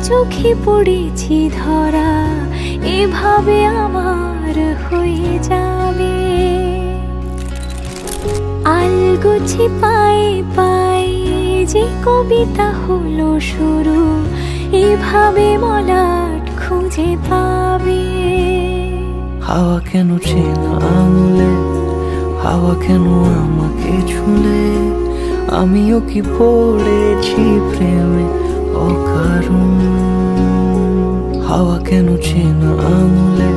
চোখে পড়েছি ধরা এভাবে আমার হয়ে যাবে আলগোছে পায়ে পায়ে যে কবিতা হলো শুরু এভাবে মলাট খুঁজে পাবে হাওয়া কেন চেনা আঙুলে হাওয়া কেন আমাকে ছুলে আমিও কি পড়েছি প্রেমে অকারণ হাওয়া কেন চেনা আঙুলে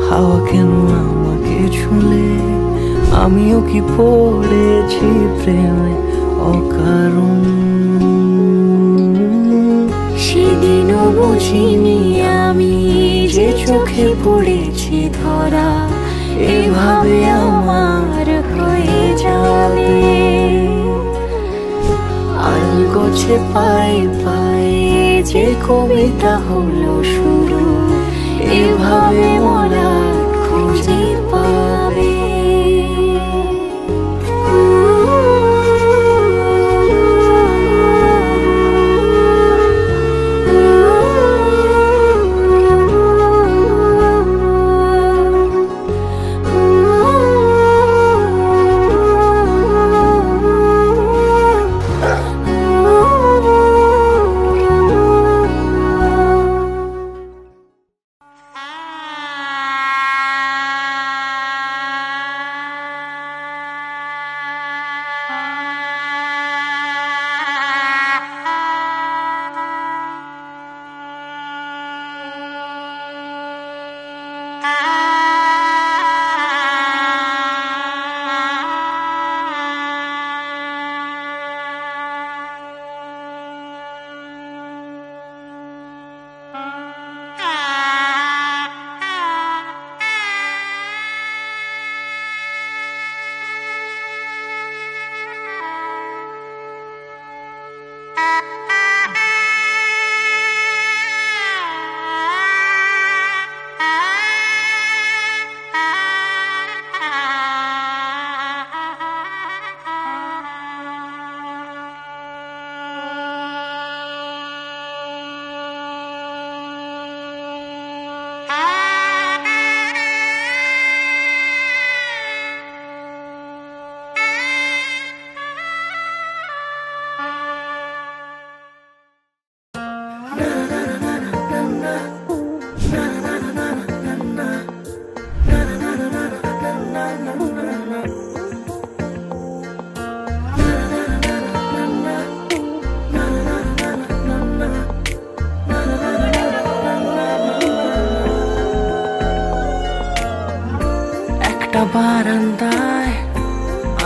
হাওয়া কেন আমাকে ছুলে আমিও কি পড়েছি প্রেমে অকারণ সেদিনও বুঝিনি আমি যে চোখে পড়েছি ধরা এভাবে আমার হয়ে যাবে আলগোছে পায়ে পায়ে যে কবিতা হলো শুরু এভাবে মলাট খুঁজে পাবে বারান্দায়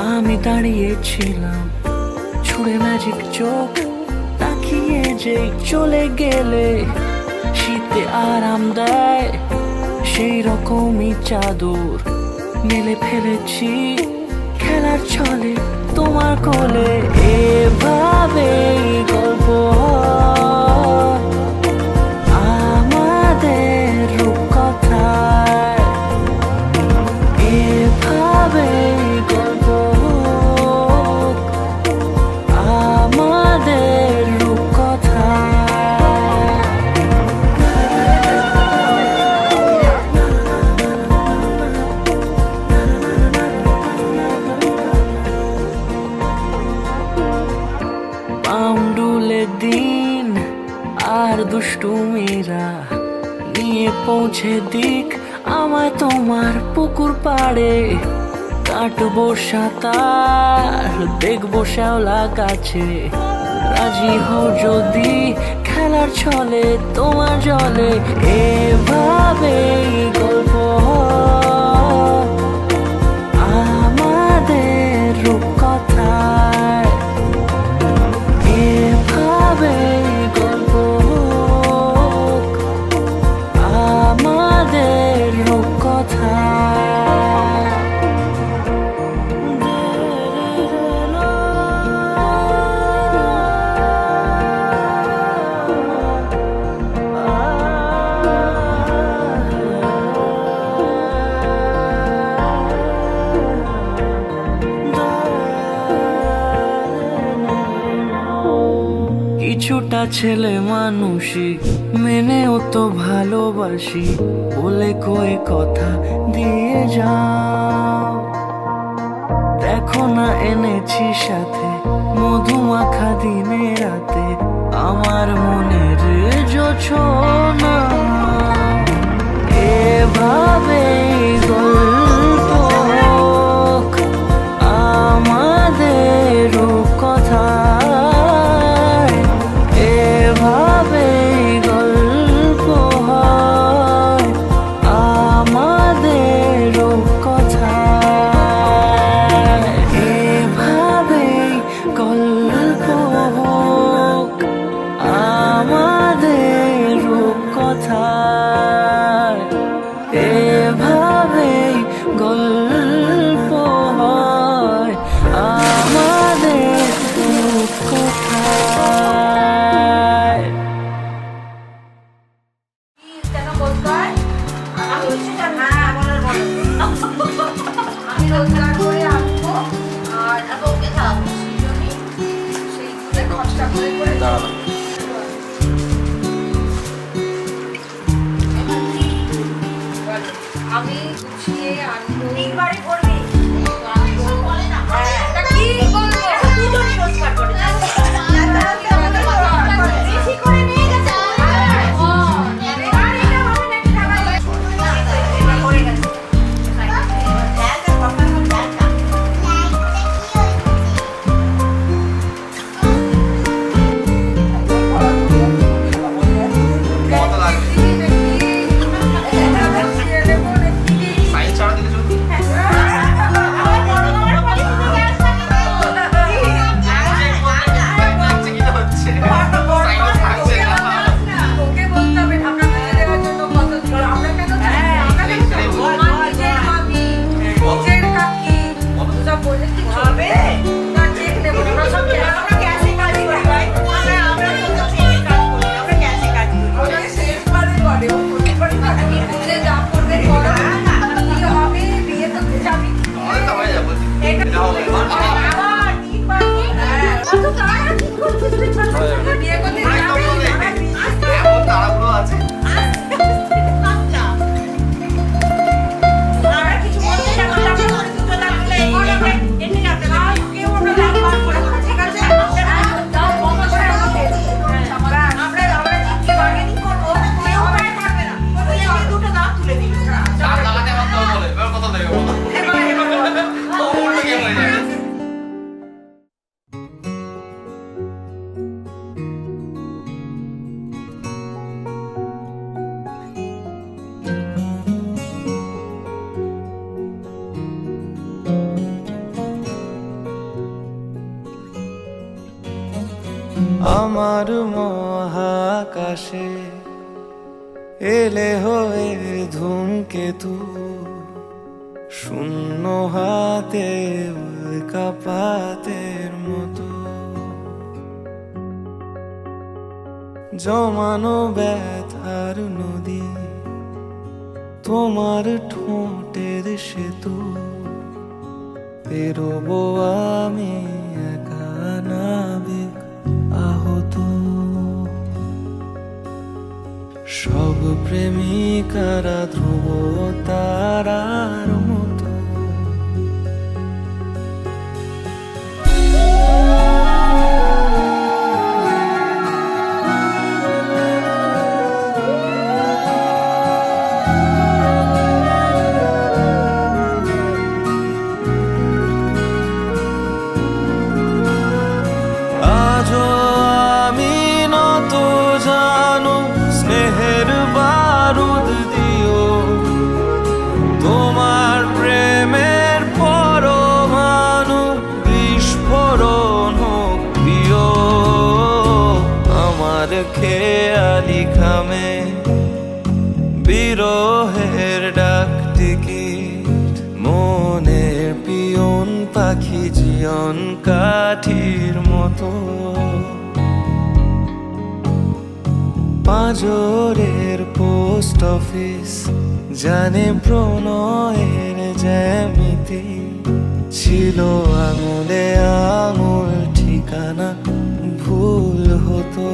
আমি দাঁড়িয়েছিলাম ছুঁড়ে ম্যাজিক চোখ তাকিয়ে যে চলে গেলে শীতে আরাম দেয় সেই রকমই চাদর মেলে ফেলেছি খেলার ছলে তোমার কোলে এভাবে গল্প আমাদের রূপকথায় এভাবে গল্প আমাদের রূপকথায় পাউন্ডুলে দিন আর দুষ্টুমিরা নিয়ে পৌঁছে দিক আমায় তোমার পুকুর পাড়ে কাটবো সাঁতার দেখবো শ্যাওলা গাছে রাজি হও যদি খেলার ছলে তোমার জলে এভাবেই গল্প আমাদের রূপকথায় এভাবেই গল্প আমাদের রূপকথায় কিছুটা ছেলে মানুষই মেনেও তো ভালোবাসি বলে কয়ে কথা দিয়ে যাও দেখো না এনেছি সাথে মধুমাখা দিনে রাতে আমার মনের জোছনা এভাবেই গল্প আমাদের রূপকথা আমার মহাকাশে এলে হয়ে ধূমকেতু শূন্য হাতে কাপাতের মতো জমানো ব্যথার নদী তোমার ঠোঁটের সেতু পেরোবো আমি একা নাবিক আহত সব প্রেমিকারা ধ্রুব তারার মতো আজও গ্রামে বিরহের ডাক টিকিট মনের পিয়ন পাখি জীবন কাঠির মতো পাঁজরের পোস্ট অফিস জানে প্রণয়ের জ্যামিতি ছিল আঙুলে আঙুল ঠিকানা ভুল হতো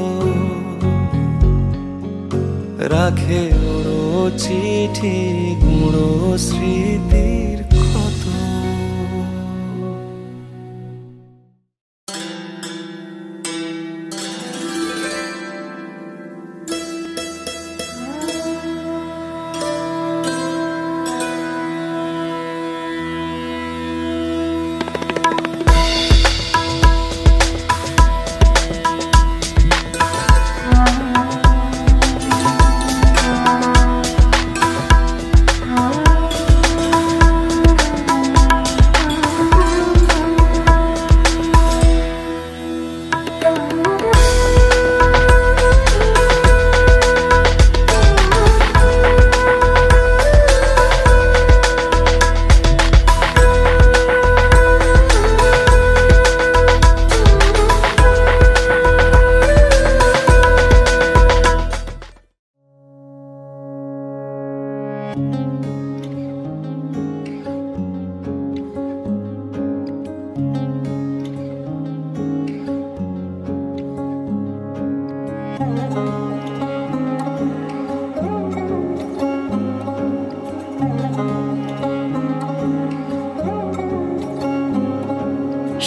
রাখে ওড়ো চিঠি গুঁড়ো স্মৃতির ক্ষত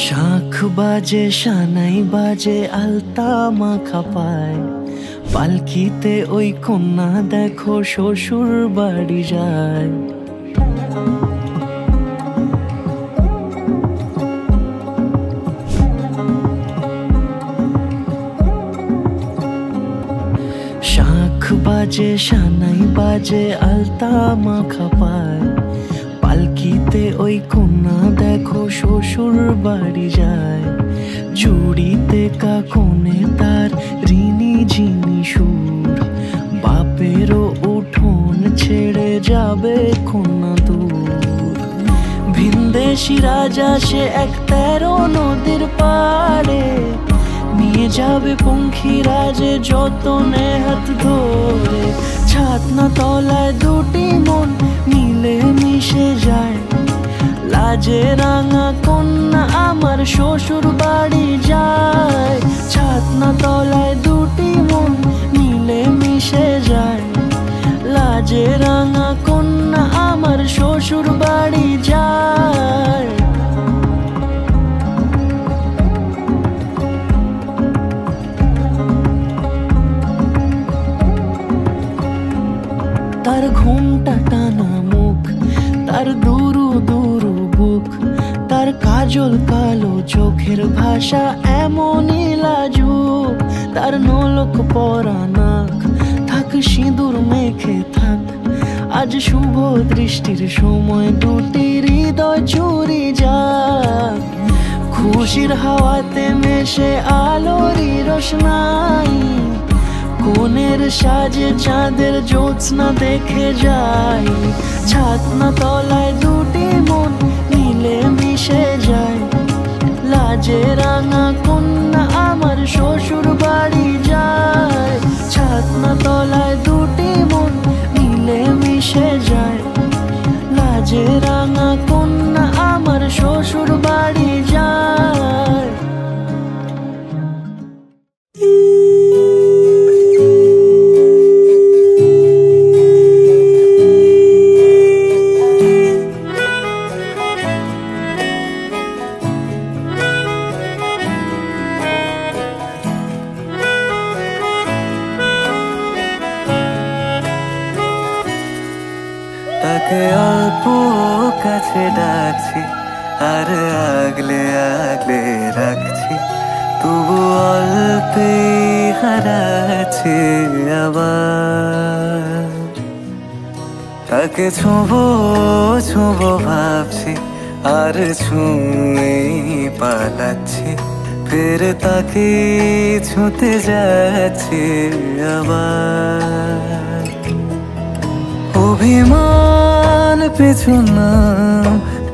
শাঁখ বাজে সানাই বাজে আলতা মাখা পায় পালকিতে ওই কন্যা দেখো শ্বশুর বাড়ি যায় শাঁখ বাজে সানাই বাজে আলতা মাখা পায় পালকিতে ওই কন্যা দেখো শ্বশুর বাড়ি যায় চুড়িতে কাকনে তার ঋণী ঝিনি সুর বাপেরও উঠোন ছেড়ে যাবে কন্যা দূর ভিনদেশি রাজা সে এক 13 নদীর পাড়ে নিয়ে যাবে পঙ্খিরাজে যতনে হাত ধরে ছাতনা তলায় দুটি মন মিলে মিশে যায় লাজে রাঙা কন্যা আমার শ্বশুর বাড়ি যায় ছাতনা তলায় দুটি মন মিলে মিশে যায় লাজে রাঙা কন্যা আমার শ্বশুর বাড়ি যায় তার ঘুমটা টানা মুখ তার দুরু দুরু বুক তার কাজল কালো চোখের ভাষা এমনই লাজুক তার নোলক পরা নাক থাক সিঁদুর মেখে থাক আজ শুভ দৃষ্টির সময় দুটি হৃদয় চুরি যাক খুশির হাওয়াতে মেশে আলোরই রোশনাই কোণের সাজে চাঁদের জ্যোৎস্না দেখে যাই ছাতনা তলায় দুটি মন মিলে মিশে যায় লাজে রাঙা কন্যা আমার শ্বশুর বাড়ি যায় ছাতনা তলায় দুটি মন মিলে মিশে যায় লাজে রাঙা কন্যা আমার শ্বশুর বাড়ি যায় তাকে অল্প কাছে ডাকছি আর আগলে আগলে রাখছি তবু অল্পে হারাচ্ছি আবার তাকে ছোঁবো ছোঁবো ভাবছি আর ছুঁয়ে পালাচ্ছি ফের তাকে ছুঁতে যাচ্ছে আবার। অভিমান পিছু না,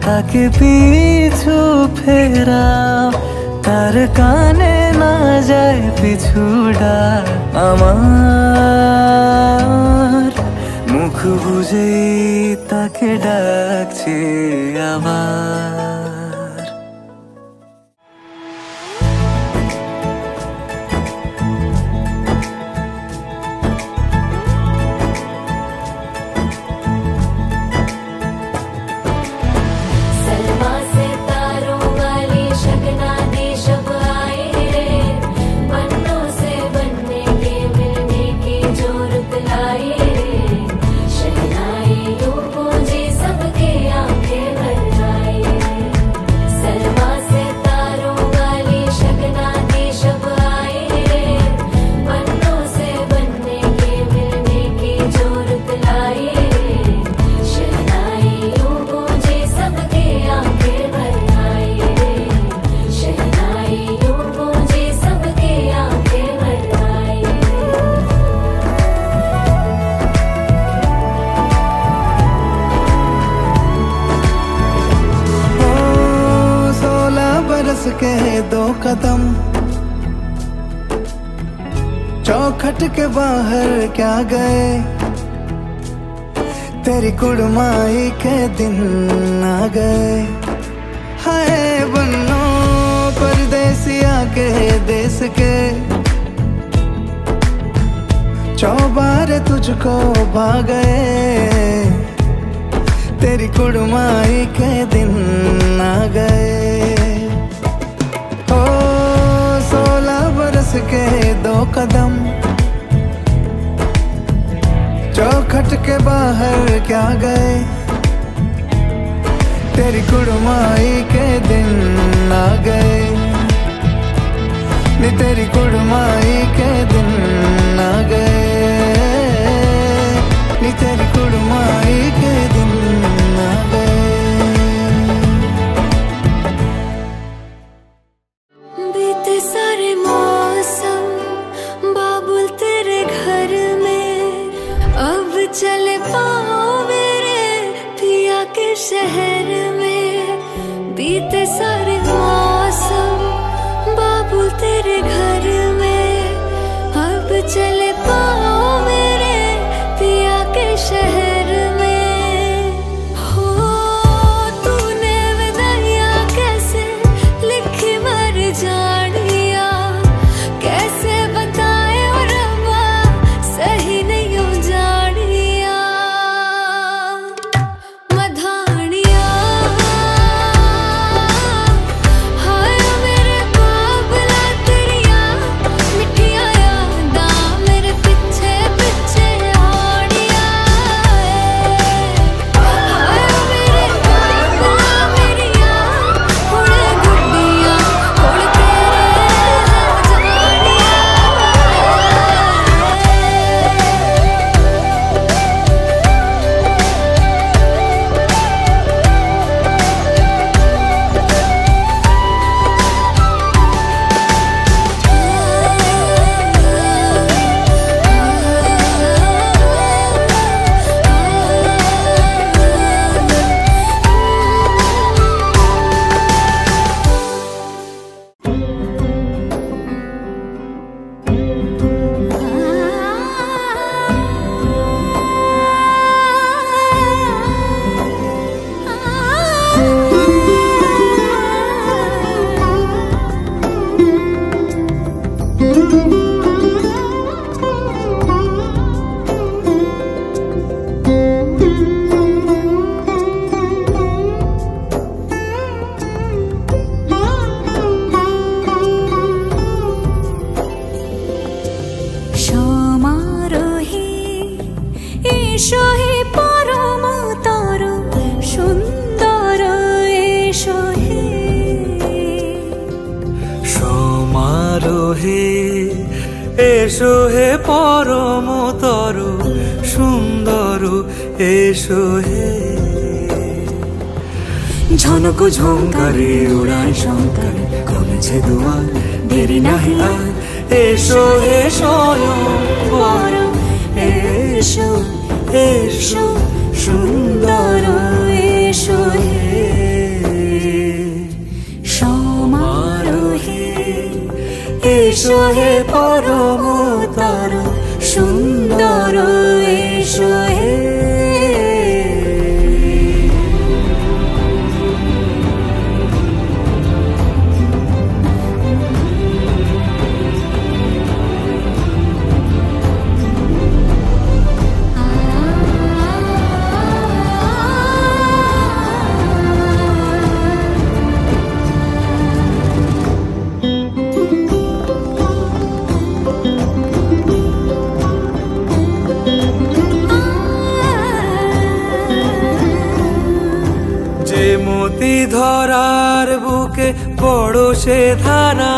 তাকে পিছু ফেরা, তার কানে না যায় পিছু ডাক আমার। মুখ বুঝেই তাকে ডাকছে আবার। के 2 कदम चौखट के बाहर क्या गए, तेरी कुड़माई के दिन आ गए। हाय बन्नो परदेसिया के देश के, चौबारे तुझको भा गए, तेरी कुड़माई के दिन आ गए। 16 बरस के 2 कदम चौखट के बाहर क्या गए, तेरी कुड़माई के दिन आ गए, नी तेरी कुड़माई के दिन आ गए, नी तेरी कुड़माई के दिन आ गए। बीते सारे मौसम बाबुल तेरे घर में, अब चले पाओ मेरे पिया के शहर में। बीते सारे मौसम बाबुल तेरे घर में, अब चले पाओ मेरे पिया के शहर में। हो तूने विदाइयां कैसे लिखी मर जानिया, कैसे बताए और रब्बा सही नहीं हो जानिया। मधानिया हाय मेरे बाबला तेरिया मिठिया यादा मेरे पीछे पीछे आड़िया। हाय मेरे बाबला मेरिया हुणे गुड्डिया हुण तेरे जानिया। সমারোহে এসো হে পরম তর সুন্দর এসো হে। সমারোহে এসো হে পরম তর সুন্দর এসো হে। ঝনক ঝঙ্কারে উড়ায় শঙ্কারে খুলেছে দুয়ার, দেরি নাহি আর। এসো হে স্বয়ংবর, এসো এসো সুন্দর, এসো হে সমারোহে, এসো হে পরমতর সুন্দর, এসো হে। মতি ধরার বুকে বড় সে ধারা,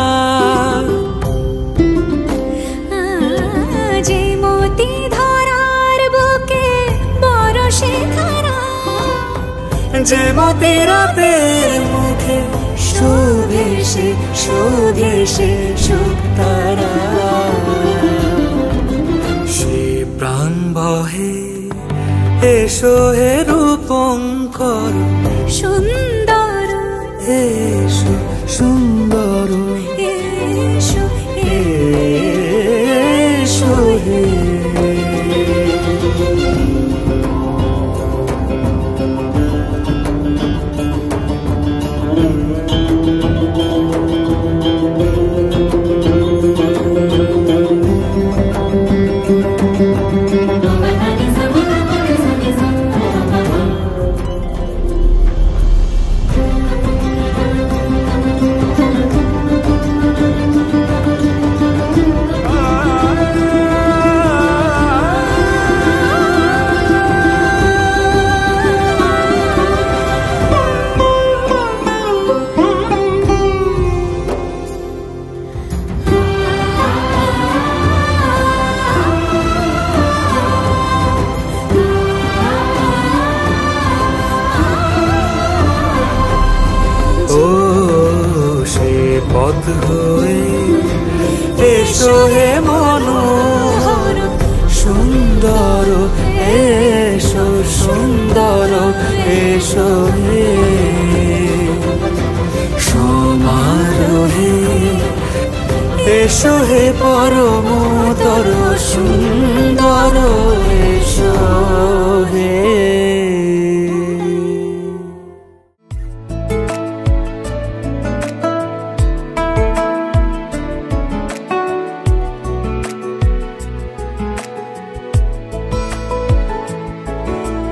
যে মতি ধরার বুকে বড় সে ধারা, যে মতি রাতের মুখে শোভে সে শোভে সে শুকতারা, সে প্রাণ বহে এসো হে রূপঙ্কর সুন্দর, এসো সুন্দর, এসো এসো হে। পথ হয়ে এসো হে মনোহর সুন্দর, এসো সুন্দর, এসো হে সমারোহে, এসো হে পরমতর সুন্দর, এসো হে।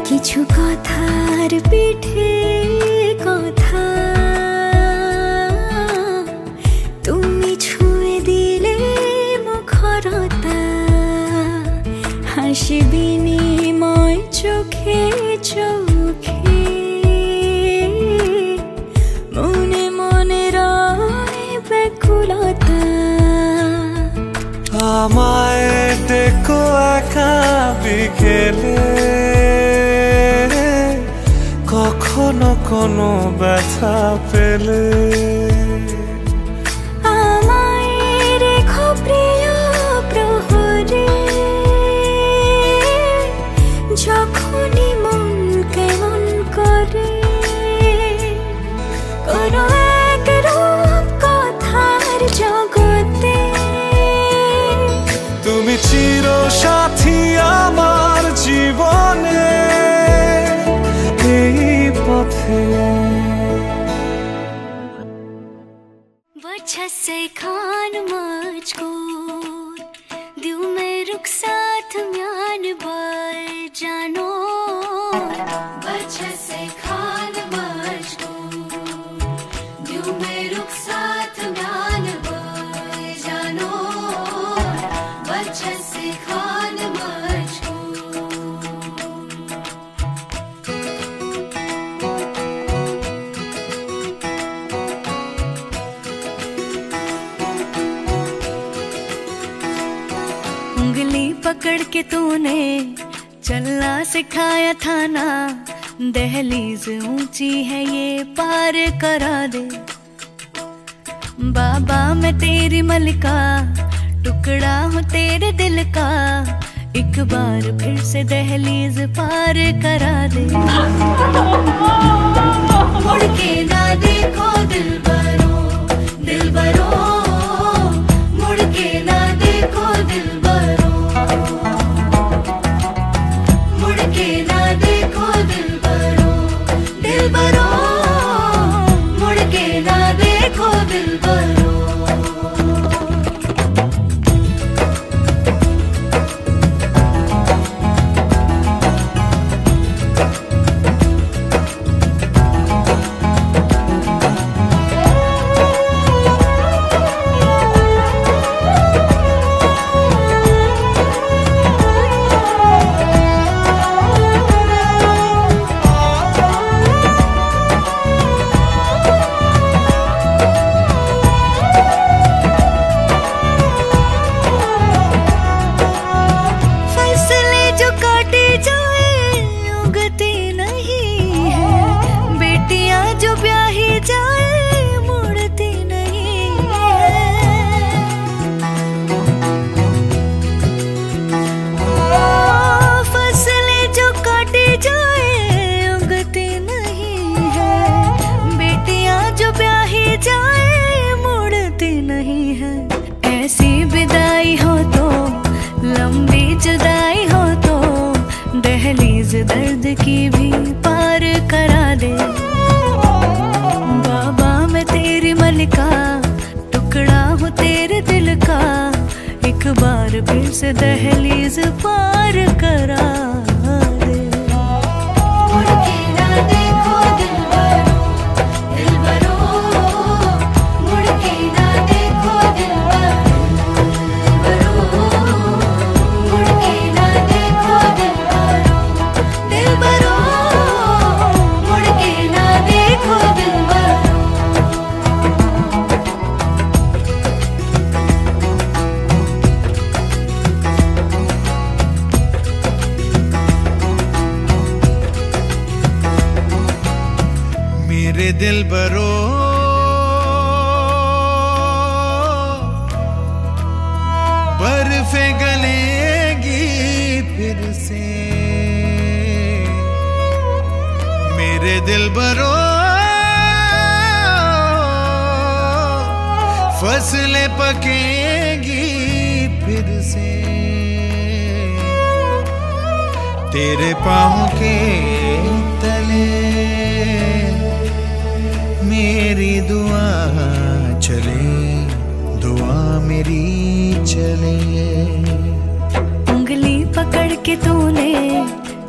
কিছু কথার পিঠে কথা তুমি ছুঁয়ে দিলে মুখরতা, হাসি বিনিময় চোখে চোখে, মনে মনে রয় ব্যাকুলতা। আমায় দেখো একা বিকেলে, কখনো কোনো ব্যথা পেলে, আমায় রেখো প্রিয় প্রহরে, যখনই মন কেমন করে, কোনো এক রূপ কথার জগতে তুমি চির সাথী আমার জীবনে, এই পথে वजह से खान मुझको दिल में रुख साथ म्यान बार जानो, वजह से खान मुझको दिल में रुख साथ म्यान बार जानो, वजह से खान मुझको। उंगली पकड़ के तूने चलना सिखाया था ना, दहलीज ऊंची है ये पार करा दे। बाबा मैं तेरी मलिका, टुकड़ा हूँ तेरे दिल का, एक बार फिर से दहलीज पार करा दे। मुड़ के ना देखो दिलबरो, दिलबरो, मुड़ के ना देखो दिलबरो, मुड़ के ना देखो दिलबरो, दिलबरो, मुड़ के ना देखो दिलबरो। दर्द की भी पार करा दे। बाबा मैं तेरी मलिका, टुकड़ा हूँ तेरे दिल का, एक बार फिर से दहलीज पार करा दे। मुड़ के ना देखो दिलबरो, दिलबरो, मुड़ के ना देखो दिलबरो, मुड़ के ना देखो दिलबरो, दिलबरो, मुड़ के ना देखो दिलबरो। मेरे दिलबरो बर्फे गलेगी फिर से, मेरे दिलबरो फसलें पकेंगी फिर से, तेरे पाँव के तले मेरी दुआ चले, दुआ मेरी चले। उंगली पकड़ के तूने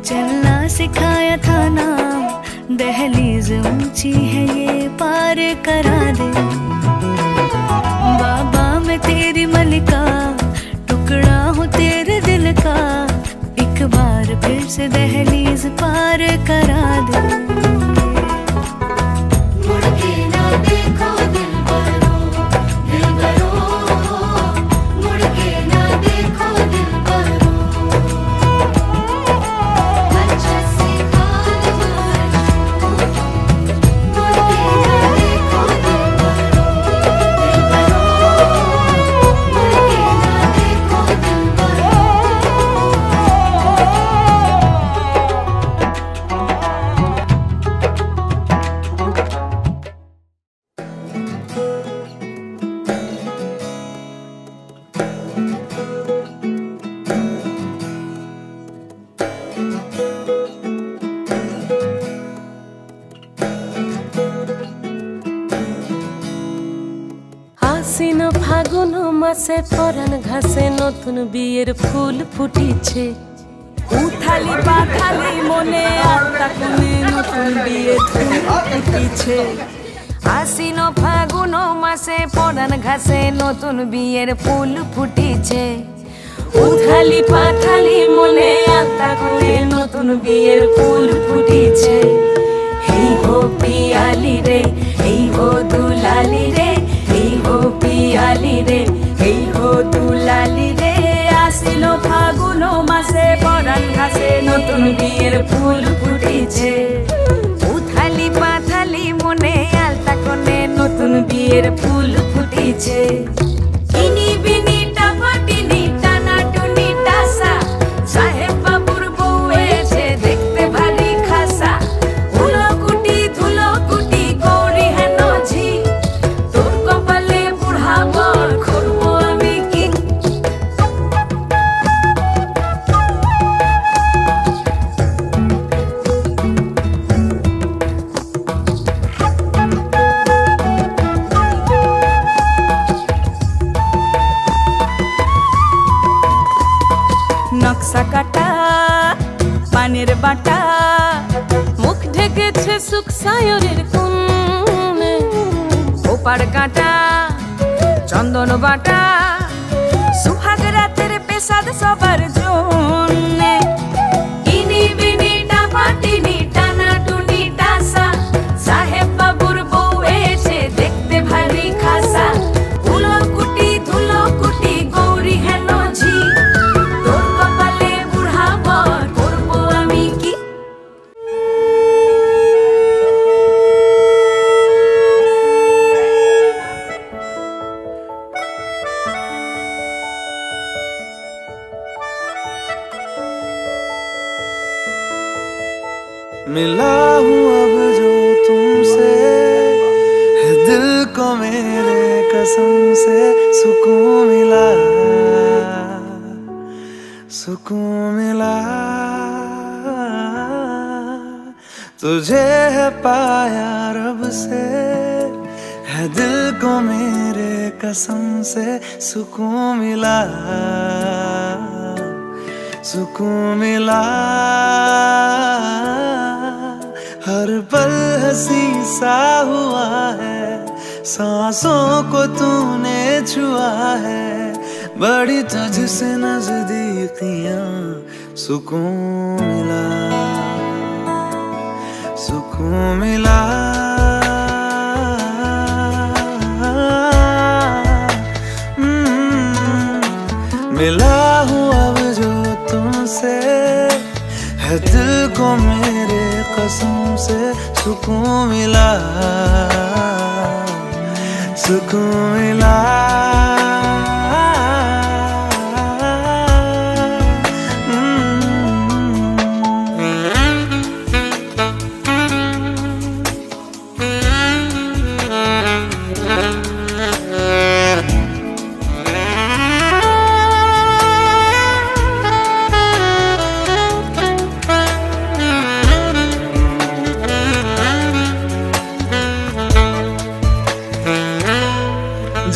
चलना सिखाया था ना, दहलीज ऊंची है ये पार करा दे। बाबा मैं तेरी मलिका, टुकड़ा हूँ तेरे दिल का, एक बार फिर से दहलीज पार करा दे। मुड़ के ना देखो दिलबरो, दिलबरो, मुड़ के ना देखो दिलबरो, अच्छा से हाल मारो, मुड़ के ना देखो दिलबरो, दिलबरो, मुड़ के ना देखो दिलबरो। আশ্বিন ফাগুন মাসে পরাণ ঘাসে নতুন বিয়ের ফুল ফুটিছে, উঠালি পাখালি মনে আত্মা কোণে নতুন বিয়ের ফুল ফুটিছে। আশ্বিন ফাগুন মাসে পরাণ ঘাসে নতুন বিয়ের ফুল ফুটিছে, উঠালি পাখালি মনে আত্মা কোণে নতুন বিয়ের ফুল ফুটিছে। এই হো পিয়ালি রে, এই হো দুলালি রে, এই হো পিয়ালি রে, এই হো দুলালি রে, আসিল আশ্বিন ফাগুন মাসে পরাণ ঘাসে নতুন বিয়ের ফুল ফুটেছে। উথালি পাথালি মনে আলতা কোণে নতুন বিয়ের ফুল ফুটেছে। ইনি বিনি টাপাটিনি টানা টুনি টাসা সাহেব বাবুর বউ এসে দেখতে ভারী খাসা। ধুলো কুটি গৌরী হেন ঝি তোর কপালে বুড়া বর করবো আমি কি। নকশা কাটা পানের বাটা মুখ ঢেকেছে সুখ সায়রের কোণে। ওপার কাটা চন্দন বাটা সুহাগ রাতের পেশাদ সবার জন্যে। ইনি বিনি টাপাটিনি টানা টুনি টাসা সাহেব বাবুর বউ এসে দেখতে ভারী খাসা। ধুলো কুটি গৌরী হেন ঝি তোর কপালে বুড়া বর করবো আমি কি। मिला हूँ अब जो तुमसे है दिल को मेरे कसम से सुकून मिला, सुकून मिला। तुझे है पाया रब से है दिल को मेरे कसम से सुकून मिला, सुकून मिला। हर पल हंसी सा हुआ है सांसों को तूने छुआ है। बड़ी तुझसे नजदीकियां सुकून मिला, सुकून मिला। मिला हूँ अब जो तुमसे है दिल को मेरे कसम से सुकून मिला, सुकून मिला।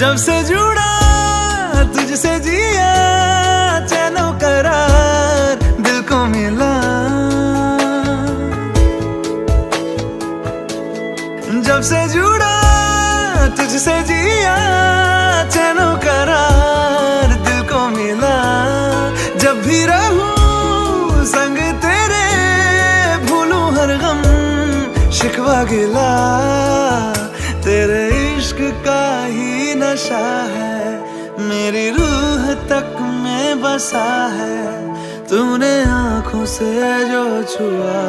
जब से जुड़ा तुझसे जिया चैनो करार दिल को मिला। जब से जुड़ा तुझसे जिया चैनो करार दिल को मिला। जब भी रहूं संग तेरे भूलूं हर गम शिकवा गिला। तेरे इश्क का ही नशा है मेरी रूह तक में बसा है। तूने आँखों से जो छुआ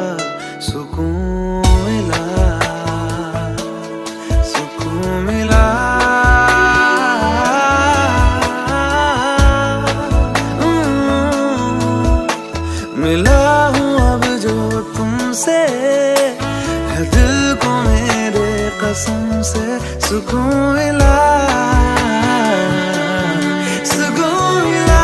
सुकून मिला, सुकून मिला। मिला हूँ अब जो तुमसे है दिल को मेरे कसम से सुकून मिला, सुकून मिला।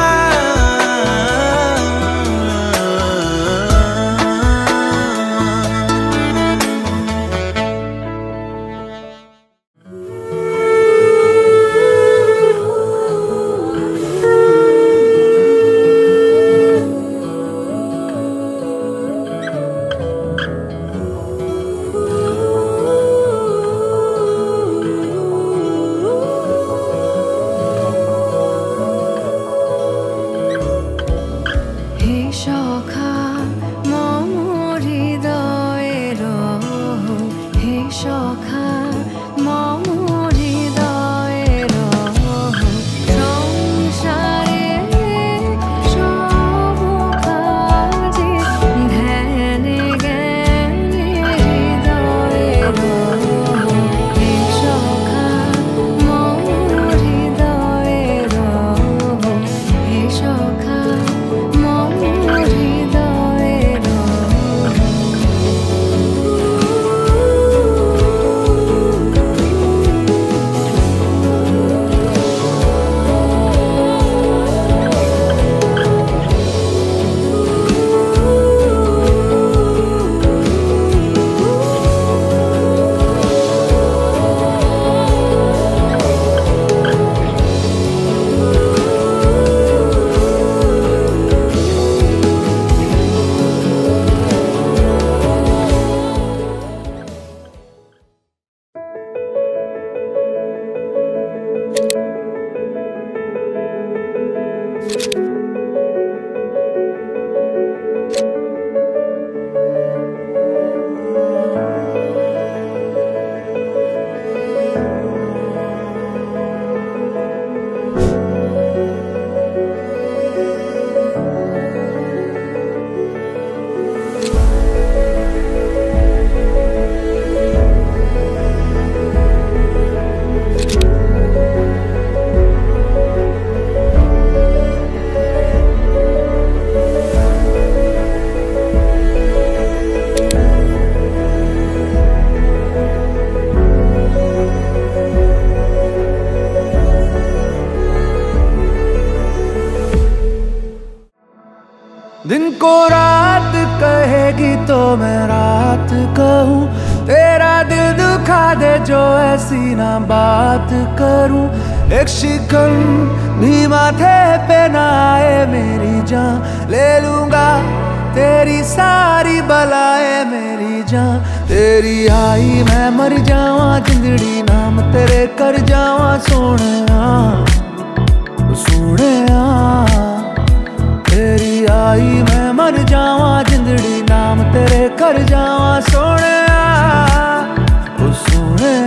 मैं रात कहूँ, तेरा दिल दुखा दे जो ऐसी ना बात करूँ। एक शिकन भी माथे पे ना आए मेरी जान, ले लूंगा तेरी सारी बलाए मेरी जान। तेरी आई मैं मर जावा, जिंदड़ी नाम तेरे कर जावा सोने सोने। तेरी आई मैं मर जावा, जिंदड़ी नाम तेरे कर जावा सोने सोने।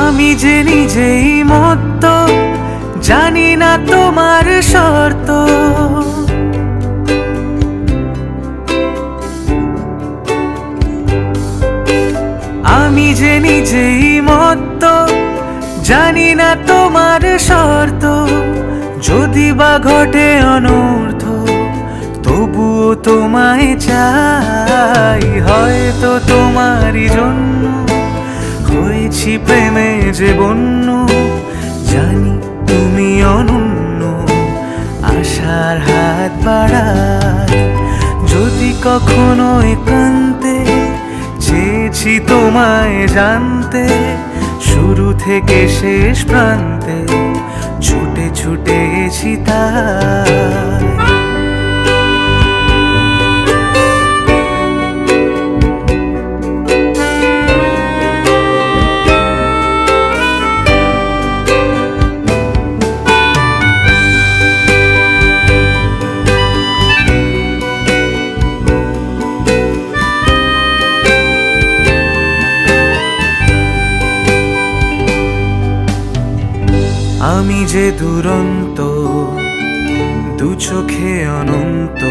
আমি যে নিজেই মত্ত, জানি না তোমার শর্ত। আমি যে নিজেই মত্ত, জানি না তোমার শর্ত। যদি বা ঘটে অনর্থ, তবুও তোমায় চাই। হয়তো তোমারই জন্য হয়েছি প্রেমে যে বন্য, জানি তুমি অনন্য। আশার হাত বাড়াই যদি কখনো একান্তে, চেয়েছি তোমায় জানতে। শুরু থেকে শেষ প্রান্তে ছুটে ছুটে গেছি তাই। আমি যে দুরন্ত, দু চোখে অনন্ত,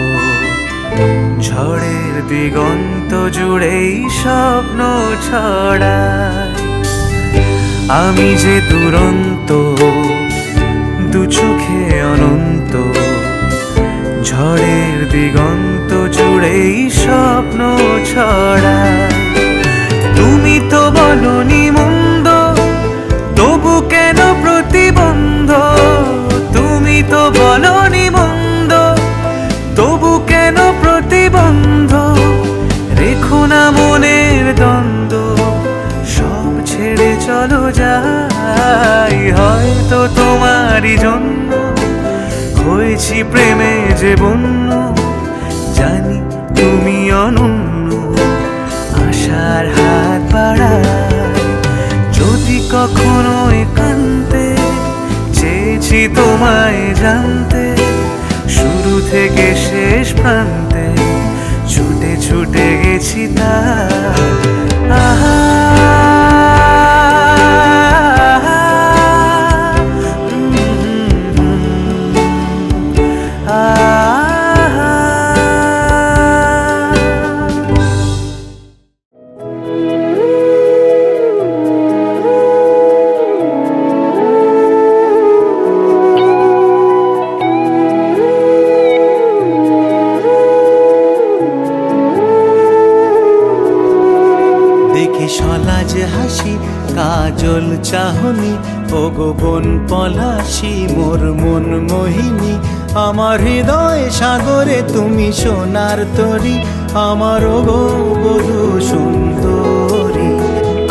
ঝড়ের দিগন্ত জুড়েই স্বপ্ন ছড়াই। আমি যে দুরন্ত, দু চোখে অনন্ত, ঝড়ের দিগন্ত জুড়েই স্বপ্ন ছড়াই। তুমি তো বলনি মন্দ, তবু কেন প্রতিবন্ধ? তুমি তো বলনি মন্দ, তবু কেন প্রতিবন্ধ? রেখো না মনের দ্বন্দ্ব, সব ছেড়ে চলো যাই। হয়তো তোমারই জন্য হয়েছি প্রেমে যে বন্য, জানি তুমি অনন্য। আশার হাত বাড়াই যদি কখনো একান্তে, চেয়েছি তোমায় জানতে। শুরু থেকে শেষ প্রান্তে ছুটে ছুটে গেছি তাই। আহা কাজল চাহনি, ও গো বন পলাশি মোর মন মোহিনী। আমার হৃদয় সাগরে তুমি সোনার তরী, আমার ও গো বধূ সুন্দরী।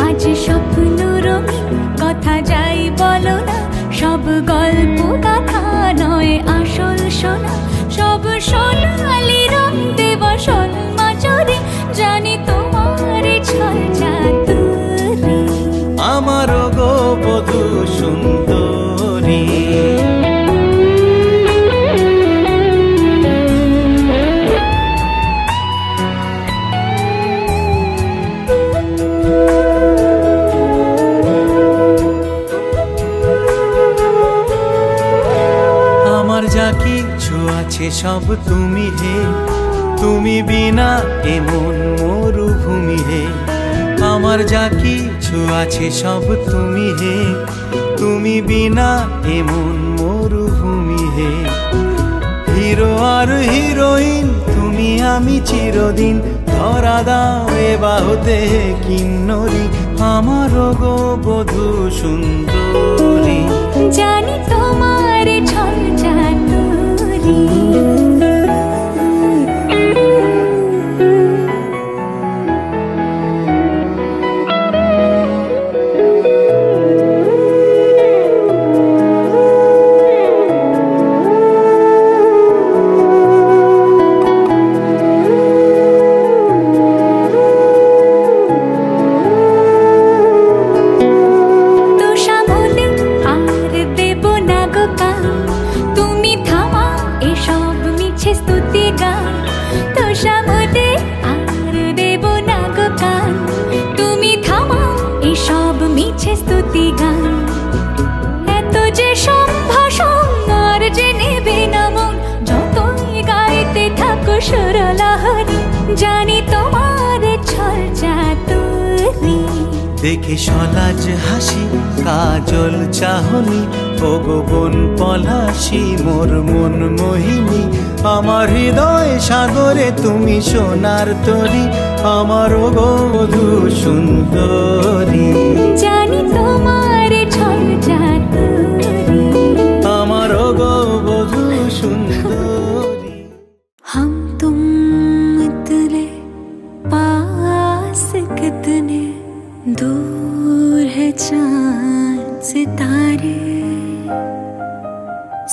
আজ স্বপ্ন রঙিন কথা যাই বলো না, সব গল্প কথা নয় আসল সোনা। সব সোনালি রং দেব সোল মাচরে, জানি তোমার ছল চাতুরী। আমার গো বধূ সুন্দরী। আছে সব তুমি হে, তুমি বিনা এমন মরুভূমি হে। আমার যা কিছু আছে সব তুমি হে, তুমি বিনা এমন মরুভূমি হে। হিরো আর হিরোইন তুমি আমি চিরদিন, ধরা দাও এ বাহুতে কিন্নরি, আমার গো বধূ সুন্দরী। জানি তোমার ছল চাতুরি, জানি তোমার ছল চাতুরি। দেখে সলাজ হাসি কাজল চাহনি, ও গোপন পলাশি মোর মন মোহিনী। আমার হৃদয় সাগরে তুমি সোনার তরী, আমার গো বধূ সুন্দরী। জানি তোমার ছল চাতুরি, আমার গো বধূ সুন্দরী। हम तुम इतने पास कितने दूर है चांद सितारे।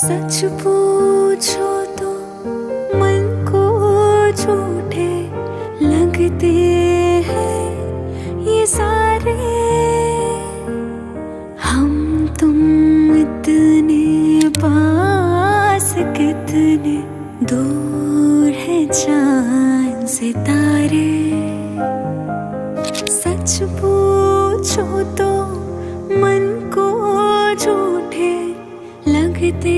सच पूछो तो मन को झूठे लगते हैं ये सारे। हम तुम इतने पास कितने दूर है चांद सितारे। सच पूछो तो मन को झूठे लगते